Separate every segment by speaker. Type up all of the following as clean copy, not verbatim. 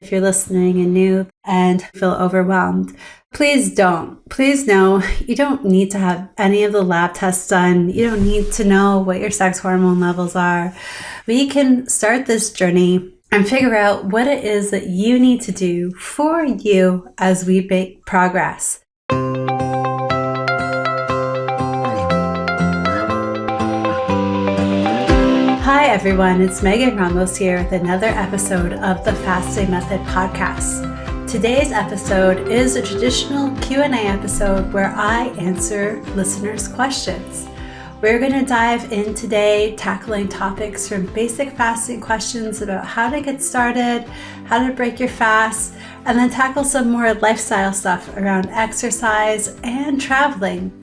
Speaker 1: If you're listening and new and feel overwhelmed, please don't. Please know you don't need to have any of the lab tests done. You don't need to know what your sex hormone levels are. We can start this journey and figure out what it is that you need to do for you as we make progress. Hi everyone, it's Megan Ramos here with another episode of the Fasting Method podcast. Today's episode is a traditional Q&A episode where I answer listeners' questions. We're going to dive in today tackling topics from basic fasting questions about how to get started, how to break your fast, and then tackle some more lifestyle stuff around exercise and traveling.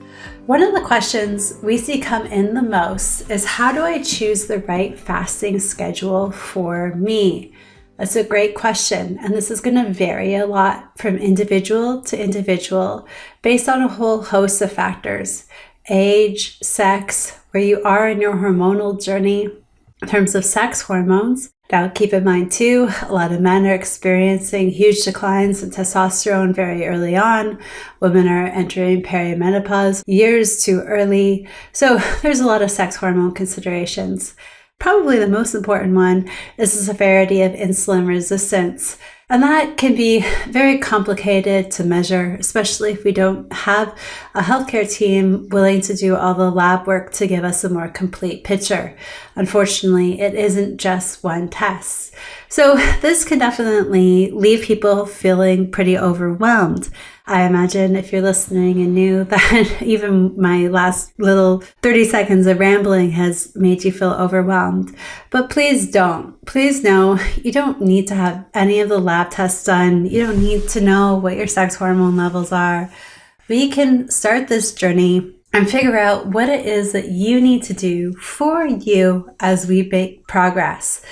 Speaker 1: One of the questions we see come in the most is, how do I choose the right fasting schedule for me? That's a great question, and this is going to vary a lot from individual to individual based on a whole host of factors: age, sex, where you are in your hormonal journey in terms of sex hormones. Now, keep in mind too, a lot of men are experiencing huge declines in testosterone very early on. Women are entering perimenopause years too early. So there's a lot of sex hormone considerations. Probably the most important one is the severity of insulin resistance. And that can be very complicated to measure, especially if we don't have a healthcare team willing to do all the lab work to give us a more complete picture. Unfortunately, it isn't just one test. So this can definitely leave people feeling pretty overwhelmed. I imagine if you're listening and new that even my last little 30 seconds of rambling has made you feel overwhelmed. But please don't. Please know you don't need to have any of the lab tests done. You don't need to know what your sex hormone levels are. We can start this journey and figure out what it is that you need to do for you as we make progress.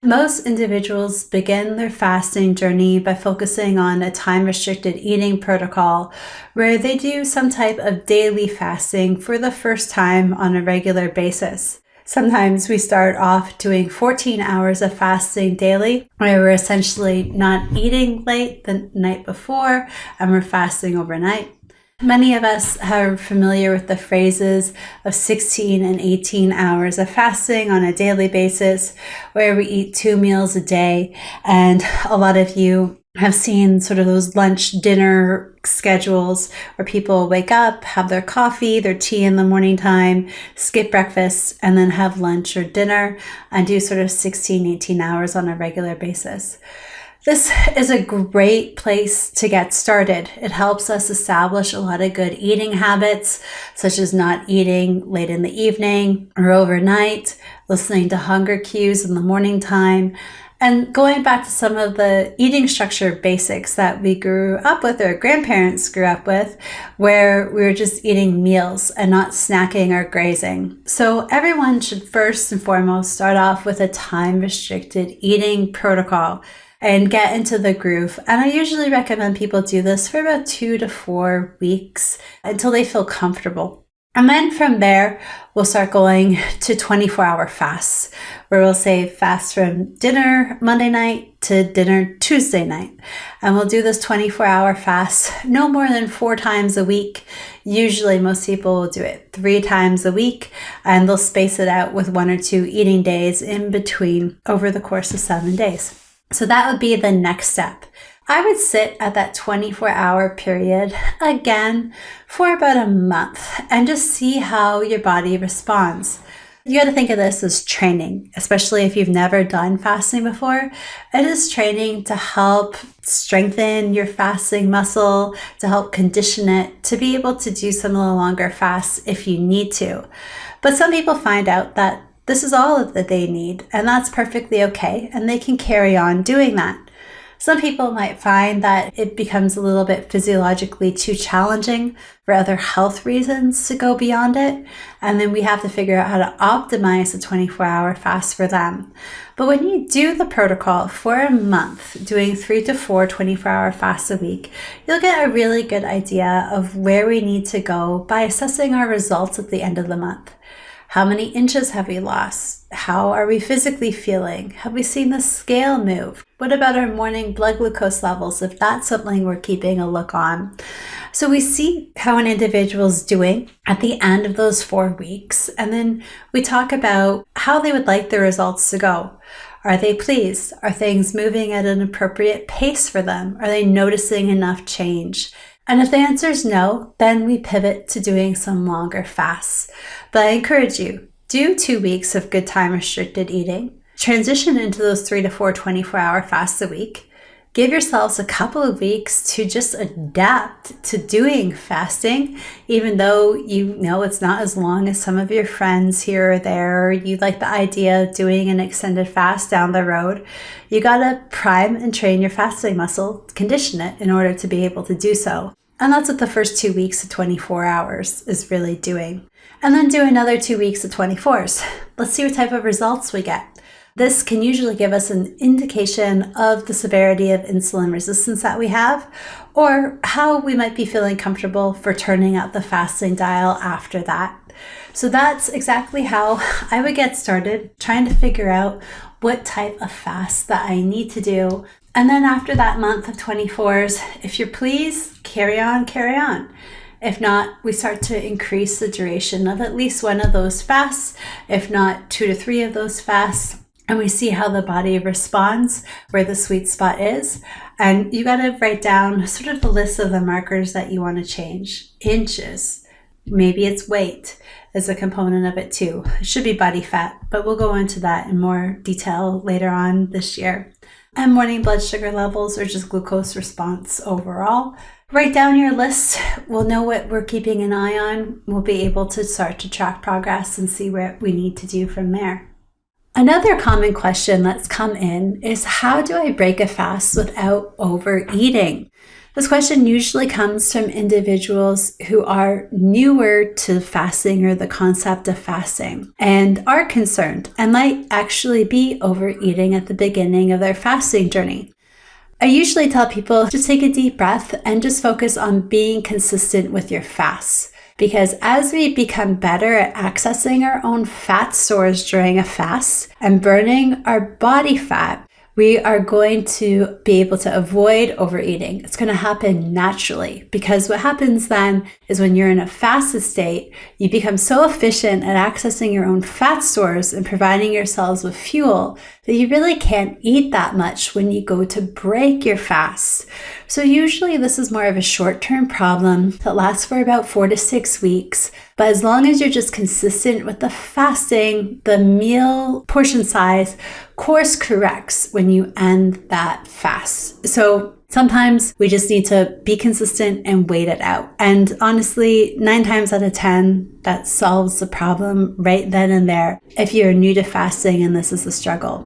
Speaker 1: Most individuals begin their fasting journey by focusing on a time-restricted eating protocol where they do some type of daily fasting for the first time on a regular basis. Sometimes we start off doing 14 hours of fasting daily, where we're essentially not eating late the night before and we're fasting overnight. Many of us are familiar with the phrases of 16 and 18 hours of fasting on a daily basis, where we eat 2 meals a day. And a lot of you have seen sort of those lunch dinner schedules where people wake up, have their coffee, their tea in the morning time, skip breakfast, and then have lunch or dinner and do sort of 16, 18 hours on a regular basis. This is a great place to get started. It helps us establish a lot of good eating habits, such as not eating late in the evening or overnight, listening to hunger cues in the morning time, and going back to some of the eating structure basics that we grew up with or grandparents grew up with, where we were just eating meals and not snacking or grazing. So everyone should first and foremost start off with a time-restricted eating protocol and get into the groove. And I usually recommend people do this for about 2 to 4 weeks until they feel comfortable. And then from there, we'll start going to 24-hour fasts, where we'll say fast from dinner Monday night to dinner Tuesday night. And we'll do this 24-hour fast no more than 4 times a week. Usually most people will do it 3 times a week, and they'll space it out with 1 or 2 eating days in between over the course of 7 days. So that would be the next step. I would sit at that 24-hour period again for about a month and just see how your body responds. You got to think of this as training, especially if you've never done fasting before. It is training to help strengthen your fasting muscle, to help condition it, to be able to do some of the longer fasts if you need to. But some people find out that this is all that they need, and that's perfectly okay, and they can carry on doing that. Some people might find that it becomes a little bit physiologically too challenging for other health reasons to go beyond it, and then we have to figure out how to optimize the 24-hour fast for them. But when you do the protocol for a month, doing 3 to 4 24-hour fasts a week, you'll get a really good idea of where we need to go by assessing our results at the end of the month. How many inches have we lost? How are we physically feeling? Have we seen the scale move? What about our morning blood glucose levels, if that's something we're keeping a look on? So we see how an individual's doing at the end of those 4 weeks, and then we talk about how they would like the results to go. Are they pleased? Are things moving at an appropriate pace for them? Are they noticing enough change? And if the answer is no, then we pivot to doing some longer fasts. But I encourage you, do 2 weeks of good time restricted eating, transition into those 3 to 4 24-hour fasts a week. Give yourselves a couple of weeks to just adapt to doing fasting, even though you know it's not as long as some of your friends here or there. You like the idea of doing an extended fast down the road. You gotta prime and train your fasting muscle, condition it in order to be able to do so. And that's what the first 2 weeks of 24 hours is really doing. And then do another 2 weeks of 24s. Let's see what type of results we get. This can usually give us an indication of the severity of insulin resistance that we have, or how we might be feeling comfortable for turning up the fasting dial after that. So that's exactly how I would get started, trying to figure out what type of fast that I need to do. And then after that month of 24s, if you're pleased, carry on, carry on. If not, we start to increase the duration of at least one of those fasts, if not 2 to 3 of those fasts. And we see how the body responds, where the sweet spot is. And you got to write down sort of the list of the markers that you want to change. Inches, maybe it's weight is a component of it too. It should be body fat, but we'll go into that in more detail later on this year. And morning blood sugar levels, or just glucose response overall. Write down your list. We'll know what we're keeping an eye on. We'll be able to start to track progress and see what we need to do from there. Another common question that's come in is, how do I break a fast without overeating? This question usually comes from individuals who are newer to fasting or the concept of fasting and are concerned and might actually be overeating at the beginning of their fasting journey. I usually tell people to take a deep breath and just focus on being consistent with your fasts. Because as we become better at accessing our own fat stores during a fast and burning our body fat, we are going to be able to avoid overeating. It's going to happen naturally, because what happens then is when you're in a fasted state, you become so efficient at accessing your own fat stores and providing yourselves with fuel that you really can't eat that much when you go to break your fast. So usually this is more of a short-term problem that lasts for about 4 to 6 weeks. But as long as you're just consistent with the fasting, the meal portion size course corrects when you end that fast. So sometimes we just need to be consistent and wait it out. And honestly, 9 times out of 10, that solves the problem right then and there if you're new to fasting and this is a struggle.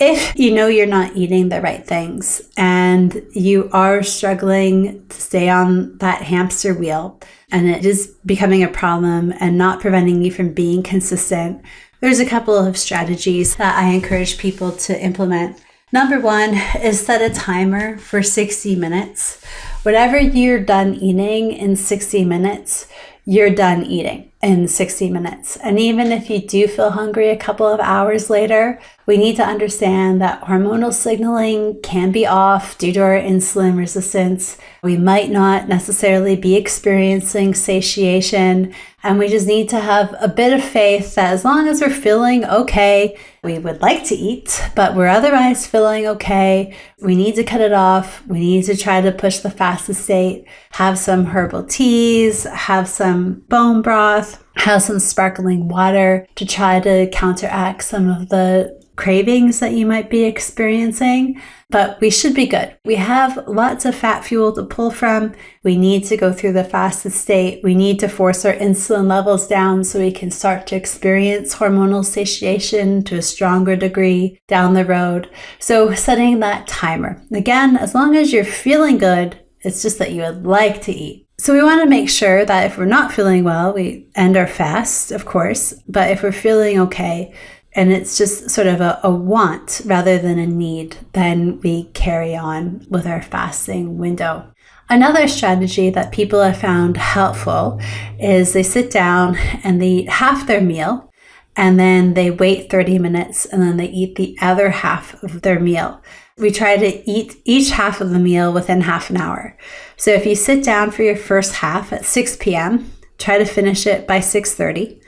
Speaker 1: If you know you're not eating the right things and you are struggling to stay on that hamster wheel and it is becoming a problem and not preventing you from being consistent, there's a couple of strategies that I encourage people to implement. Number 1 is set a timer for 60 minutes. Whatever you're done eating in 60 minutes, you're done eating in 60 minutes. And even if you do feel hungry a couple of hours later, we need to understand that hormonal signaling can be off due to our insulin resistance. We might not necessarily be experiencing satiation, and we just need to have a bit of faith that as long as we're feeling okay, we would like to eat, but we're otherwise feeling okay, we need to cut it off. We need to try to push the fasted state, have some herbal teas, have some bone broth, have some sparkling water to try to counteract some of the cravings that you might be experiencing, but we should be good. We have lots of fat fuel to pull from. We need to go through the fasted state. We need to force our insulin levels down so we can start to experience hormonal satiation to a stronger degree down the road. So setting that timer. Again, as long as you're feeling good, it's just that you would like to eat. So we want to make sure that if we're not feeling well, we end our fast, of course, but if we're feeling okay, and it's just sort of a want rather than a need, then we carry on with our fasting window. Another strategy that people have found helpful is they sit down and they eat half their meal and then they wait 30 minutes, and then they eat the other half of their meal. We try to eat each half of the meal within half an hour. So if you sit down for your first half at 6 p.m., try to finish it by 6:30,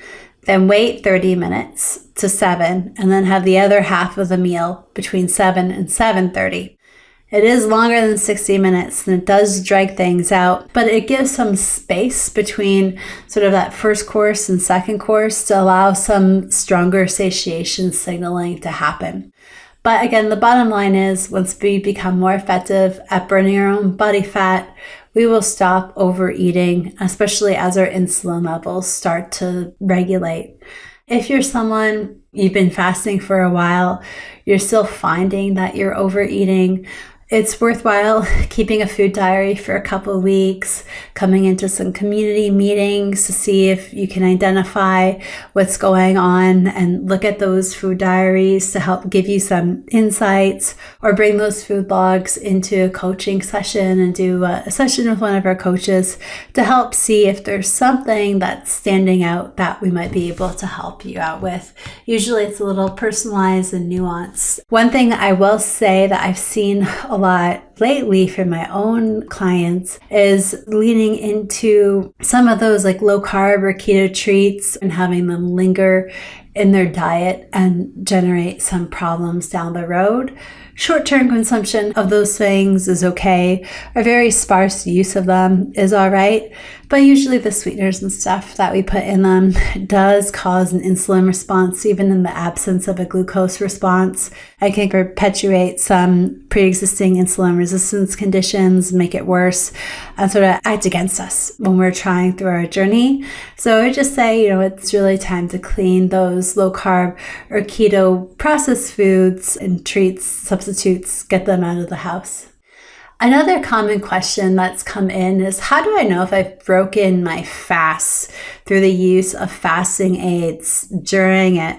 Speaker 1: then wait 30 minutes to 7, and then have the other half of the meal between 7 and 7:30. It is longer than 60 minutes, and it does drag things out, but it gives some space between sort of that first course and second course to allow some stronger satiation signaling to happen. But again, the bottom line is, once we become more effective at burning our own body fat, we will stop overeating, especially as our insulin levels start to regulate. If you're someone, you've been fasting for a while, you're still finding that you're overeating, it's worthwhile keeping a food diary for a couple of weeks, coming into some community meetings to see if you can identify what's going on and look at those food diaries to help give you some insights, or bring those food logs into a coaching session and do a session with one of our coaches to help see if there's something that's standing out that we might be able to help you out with. Usually it's a little personalized and nuanced. One thing I will say that I've seen a lot lately from my own clients is leaning into some of those like low carb or keto treats and having them linger in their diet and generate some problems down the road. Short-term consumption of those things is okay. A very sparse use of them is all right. But usually the sweeteners and stuff that we put in them does cause an insulin response, even in the absence of a glucose response. It can perpetuate some pre-existing insulin resistance conditions, make it worse, and sort of act against us when we're trying through our journey. So I would just say, it's really time to clean those low carb or keto processed foods and treats, substitutes, get them out of the house. Another common question that's come in is, how do I know if I've broken my fast through the use of fasting aids during it?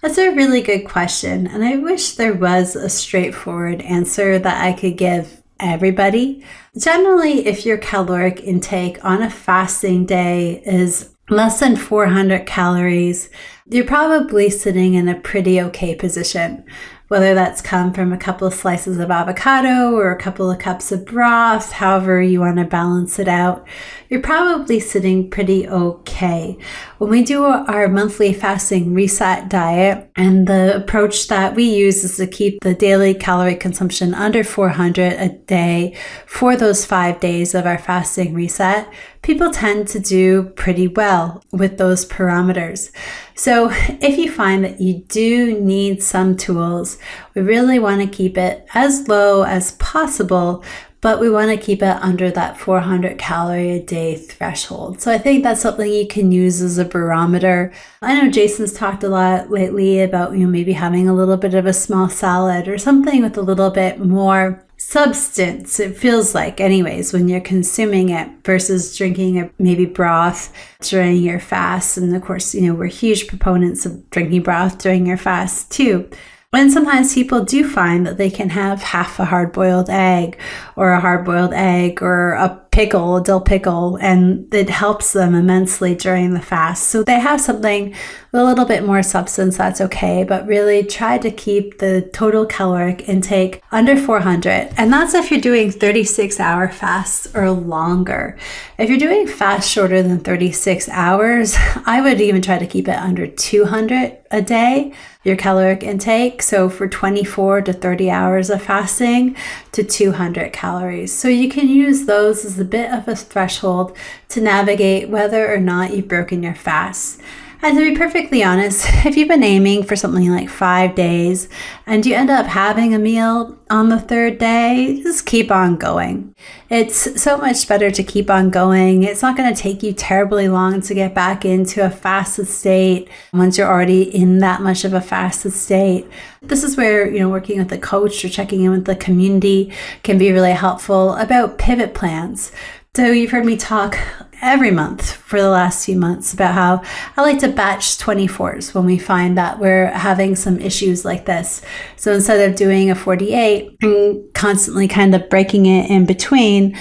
Speaker 1: That's a really good question, and I wish there was a straightforward answer that I could give everybody. Generally, if your caloric intake on a fasting day is less than 400 calories, you're probably sitting in a pretty okay position. Whether that's come from a couple of slices of avocado or a couple of cups of broth, however you want to balance it out, you're probably sitting pretty okay. When we do our monthly fasting reset diet, and the approach that we use is to keep the daily calorie consumption under 400 a day for those 5 days of our fasting reset, people tend to do pretty well with those parameters. So if you find that you do need some tools, we really want to keep it as low as possible, but we want to keep it under that 400 calorie a day threshold. So I think that's something you can use as a barometer. I know Jason's talked a lot lately about, maybe having a little bit of a small salad or something with a little bit more substance, it feels like anyways, when you're consuming it, versus drinking a maybe broth during your fast. And of course, we're huge proponents of drinking broth during your fast too. And sometimes people do find that they can have half a hard-boiled egg or a pickle, a dill pickle, and it helps them immensely during the fast. So they have something with a little bit more substance, that's okay, but really try to keep the total caloric intake under 400. And that's if you're doing 36-hour fasts or longer. If you're doing fast shorter than 36 hours, I would even try to keep it under 200 a day, your caloric intake. So for 24 to 30 hours of fasting, to 200 calories. So you can use those as a bit of a threshold to navigate whether or not you've broken your fast. And to be perfectly honest, if you've been aiming for something like 5 days and you end up having a meal on the third day, just keep on going. It's so much better to keep on going. It's not going to take you terribly long to get back into a fasted state once you're already in that much of a fasted state. This is where, working with a coach or checking in with the community can be really helpful about pivot plans. So you've heard me talk every month for the last few months about how I like to batch 24s when we find that we're having some issues like this. So instead of doing a 48 and constantly kind of breaking it in between,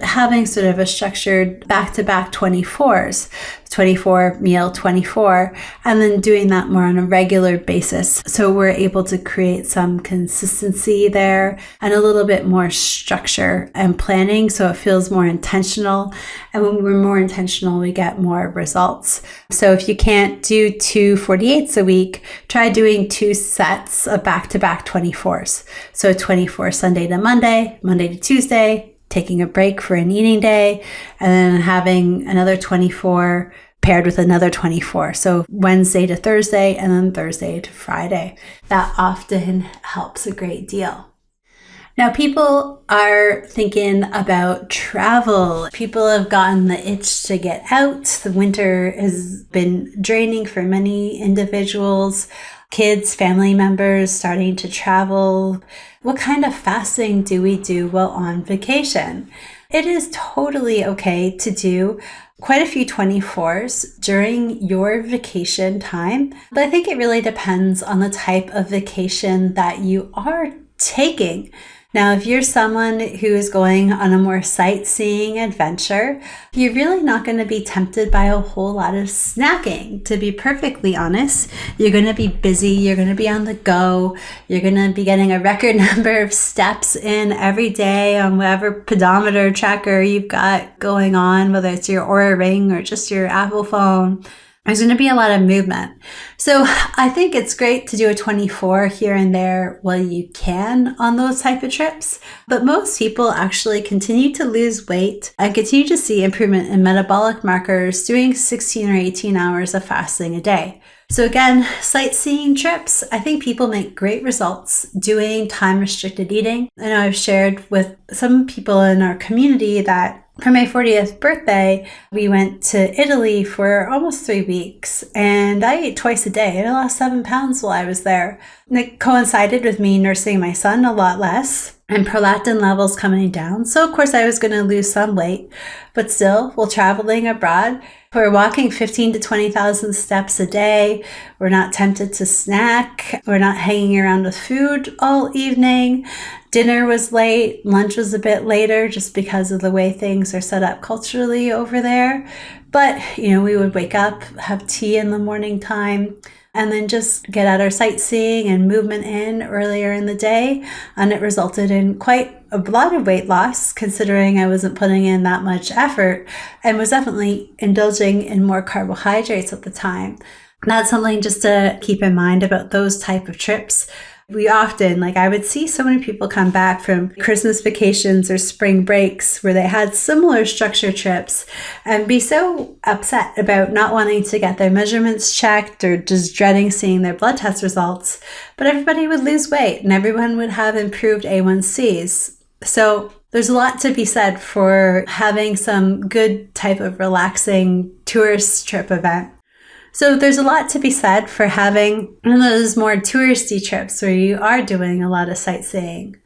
Speaker 1: having sort of a structured back-to-back 24s. 24, meal 24, and then doing that more on a regular basis. So we're able to create some consistency there and a little bit more structure and planning, so it feels more intentional. And when we're more intentional, we get more results. So if you can't do 2 48s a week, try doing 2 sets of back-to-back 24s. So 24 Sunday to Monday, Monday to Tuesday, taking a break for an eating day, and then having another 24 paired with another 24. So Wednesday to Thursday, and then Thursday to Friday. That often helps a great deal. Now, people are thinking about travel. People have gotten the itch to get out. The winter has been draining for many individuals. Kids, family members starting to travel. What kind of fasting do we do while on vacation? It is totally okay to do quite a few 24s during your vacation time, but I think it really depends on the type of vacation that you are taking. Now, if you're someone who is going on a more sightseeing adventure, you're really not going to be tempted by a whole lot of snacking. To be perfectly honest, you're going to be busy, you're going to be on the go, you're going to be getting a record number of steps in every day on whatever pedometer tracker you've got going on, whether it's your Oura Ring or just your Apple phone. There's going to be a lot of movement. So I think it's great to do a 24 here and there while you can on those type of trips. But most people actually continue to lose weight and continue to see improvement in metabolic markers doing 16 or 18 hours of fasting a day. So again, sightseeing trips, I think people make great results doing time-restricted eating. I know I've shared with some people in our community that for my 40th birthday, we went to Italy for almost 3 weeks, and I ate twice a day, and I lost 7 pounds while I was there. And it coincided with me nursing my son a lot less and prolactin levels coming down. So of course I was going to lose some weight, but still, while traveling abroad, we're walking 15 to 20,000 steps a day. We're not tempted to snack. We're not hanging around with food all evening. Dinner was late. Lunch was a bit later just because of the way things are set up culturally over there. But, we would wake up, have tea in the morning time, and then just get out our sightseeing and movement in earlier in the day. And it resulted in quite a lot of weight loss, considering I wasn't putting in that much effort and was definitely indulging in more carbohydrates at the time. That's something just to keep in mind about those type of trips. We often, I would see so many people come back from Christmas vacations or spring breaks where they had similar structured trips and be so upset about not wanting to get their measurements checked or just dreading seeing their blood test results. But everybody would lose weight and everyone would have improved A1Cs. So there's a lot to be said for having some good type of relaxing tourist trip event. So there's a lot to be said for having one of those more touristy trips where you are doing a lot of sightseeing.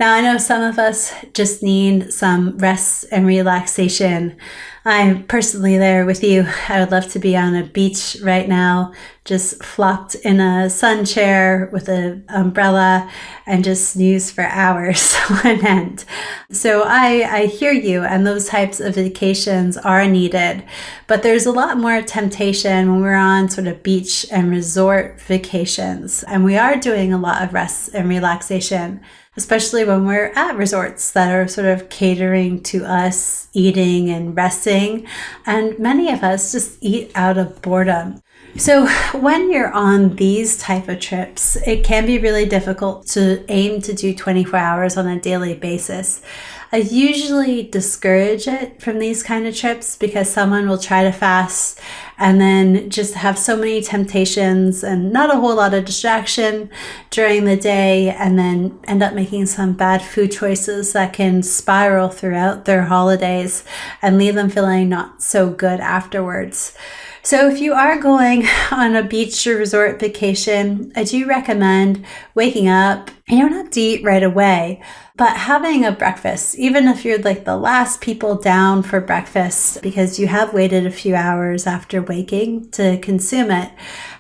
Speaker 1: Now, I know some of us just need some rest and relaxation. I'm personally there with you. I would love to be on a beach right now, just flopped in a sun chair with an umbrella and just snooze for hours on end. So I hear you, and those types of vacations are needed. But there's a lot more temptation when we're on sort of beach and resort vacations. And we are doing a lot of rest and relaxation, especially when we're at resorts that are sort of catering to us eating and resting. And many of us just eat out of boredom. So when you're on these type of trips, it can be really difficult to aim to do 24 hours on a daily basis. I usually discourage it from these kind of trips because someone will try to fast and then just have so many temptations and not a whole lot of distraction during the day, and then end up making some bad food choices that can spiral throughout their holidays and leave them feeling not so good afterwards. So if you are going on a beach or resort vacation, I do recommend waking up. You don't have to eat right away, But having a breakfast, even if you're like the last people down for breakfast because you have waited a few hours after waking to consume it,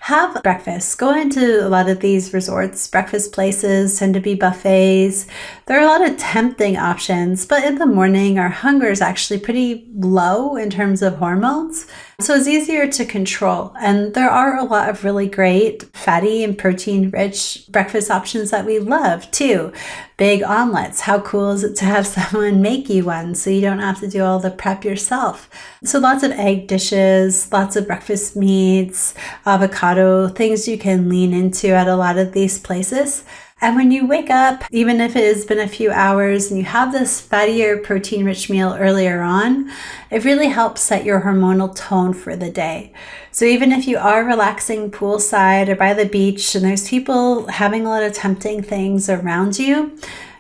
Speaker 1: have breakfast. Go into a lot of these resorts. Breakfast places tend to be buffets. There are a lot of tempting options, but in the morning, our hunger is actually pretty low in terms of hormones. So it's easier to control. And there are a lot of really great fatty and protein-rich breakfast options that we love too. Big omelets. How cool is it to have someone make you one so you don't have to do all the prep yourself? So lots of egg dishes, lots of breakfast meats, avocado, things you can lean into at a lot of these places. And when you wake up, even if it has been a few hours and you have this fattier, protein-rich meal earlier on, it really helps set your hormonal tone for the day. So even if you are relaxing poolside or by the beach and there's people having a lot of tempting things around you,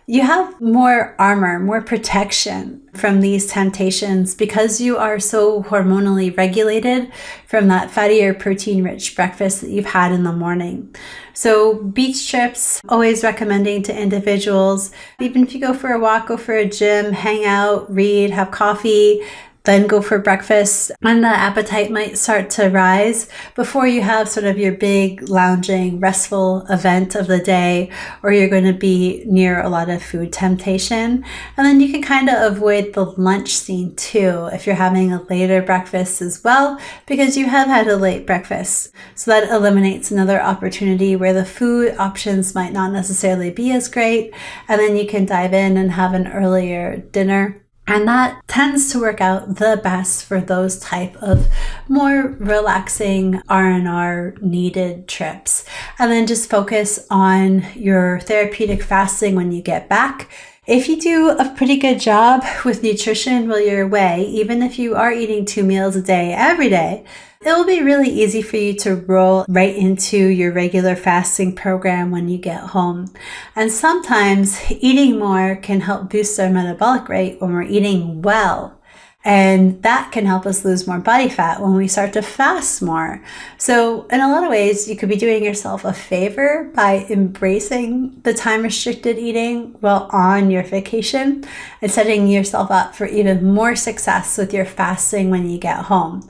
Speaker 1: you have more armor, more protection from these temptations because you are so hormonally regulated from that fatty or protein-rich breakfast that you've had in the morning. So beach trips, always recommending to individuals, even if you go for a walk, go for a gym, hang out, read, have coffee, then go for breakfast, and the appetite might start to rise before you have sort of your big lounging, restful event of the day, or you're going to be near a lot of food temptation. And then you can kind of avoid the lunch scene too if you're having a later breakfast as well, because you have had a late breakfast. So that eliminates another opportunity where the food options might not necessarily be as great, and then you can dive in and have an earlier dinner. And that tends to work out the best for those type of more relaxing R&R needed trips. And then just focus on your therapeutic fasting when you get back. If you do a pretty good job with nutrition while you're away, even if you are eating 2 meals a day every day, it will be really easy for you to roll right into your regular fasting program when you get home. And sometimes eating more can help boost our metabolic rate when we're eating well. And that can help us lose more body fat when we start to fast more. So in a lot of ways, you could be doing yourself a favor by embracing the time-restricted eating while on your vacation and setting yourself up for even more success with your fasting when you get home.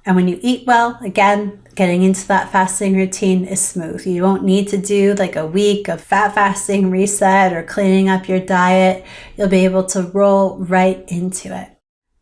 Speaker 1: And when you eat well, again, getting into that fasting routine is smooth. You won't need to do like a week of fat fasting reset or cleaning up your diet. You'll be able to roll right into it.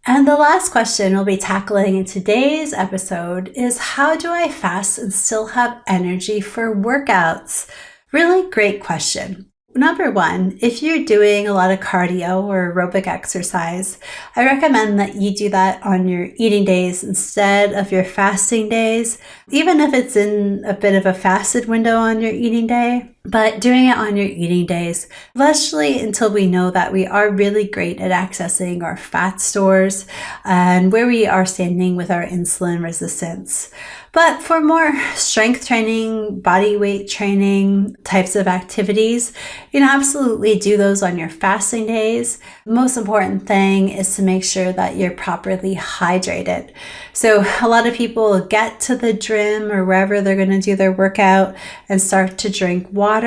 Speaker 1: And the last question we'll be tackling in today's episode is, how do I fast and still have energy for workouts? Really great question. Number one, if you're doing a lot of cardio or aerobic exercise, I recommend that you do that on your eating days instead of your fasting days, even if it's in a bit of a fasted window on your eating day. But doing it on your eating days, especially until we know that we are really great at accessing our fat stores and where we are standing with our insulin resistance. But for more strength training, body weight training types of activities, you can absolutely do those on your fasting days. The most important thing is to make sure that you're properly hydrated. So a lot of people get to the gym or wherever they're going to do their workout and start to drink water.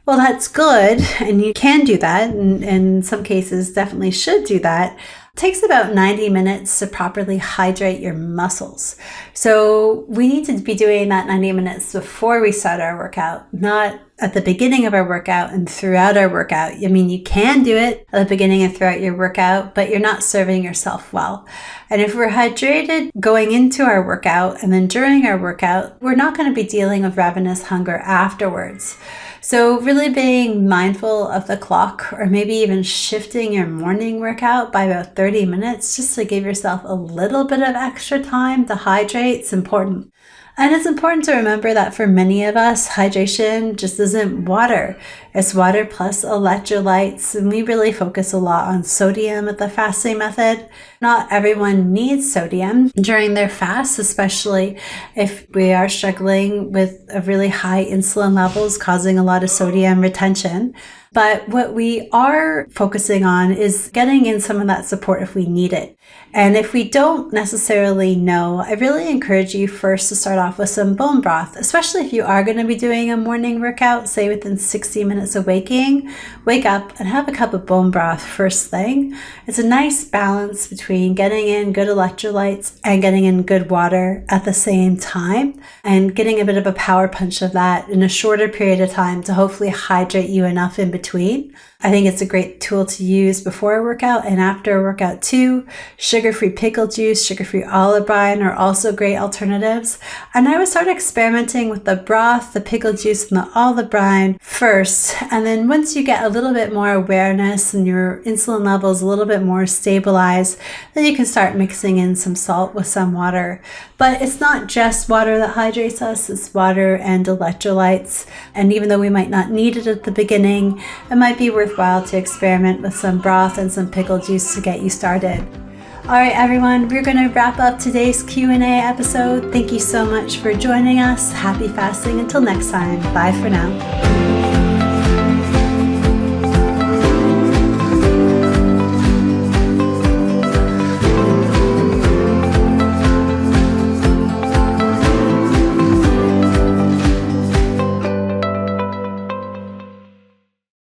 Speaker 1: Well, that's good, and you can do that, and in some cases definitely should do that. It takes about 90 minutes to properly hydrate your muscles. So we need to be doing that 90 minutes before we start our workout, not at the beginning of our workout and throughout our workout. I mean, you can do it at the beginning and throughout your workout, but you're not serving yourself well. And if we're hydrated going into our workout and then during our workout, we're not going to be dealing with ravenous hunger afterwards. So really being mindful of the clock, or maybe even shifting your morning workout by about 30 minutes just to give yourself a little bit of extra time to hydrate is important. And it's important to remember that for many of us, hydration just isn't water. It's water plus electrolytes, and we really focus a lot on sodium at the fasting method. Not everyone needs sodium during their fast, especially if we are struggling with a really high insulin levels causing a lot of sodium retention. But what we are focusing on is getting in some of that support if we need it. And if we don't necessarily know, I really encourage you first to start off with some bone broth, especially if you are going to be doing a morning workout, say within 60 minutes of waking. Wake up and have a cup of bone broth first thing. It's a nice balance between getting in good electrolytes and getting in good water at the same time, and getting a bit of a power punch of that in a shorter period of time to hopefully hydrate you enough in between. I think it's a great tool to use before a workout and after a workout too. Sugar-free pickle juice, sugar-free olive brine are also great alternatives. And I would start experimenting with the broth, the pickle juice, and the olive brine first. And then once you get a little bit more awareness and your insulin levels a little bit more stabilized, then you can start mixing in some salt with some water. But it's not just water that hydrates us, it's water and electrolytes. And even though we might not need it at the beginning, it might be worthwhile to experiment with some broth and some pickle juice to get you started. All right, everyone, we're going to wrap up today's Q&A episode. Thank you so much for joining us. Happy fasting until next time. Bye for now.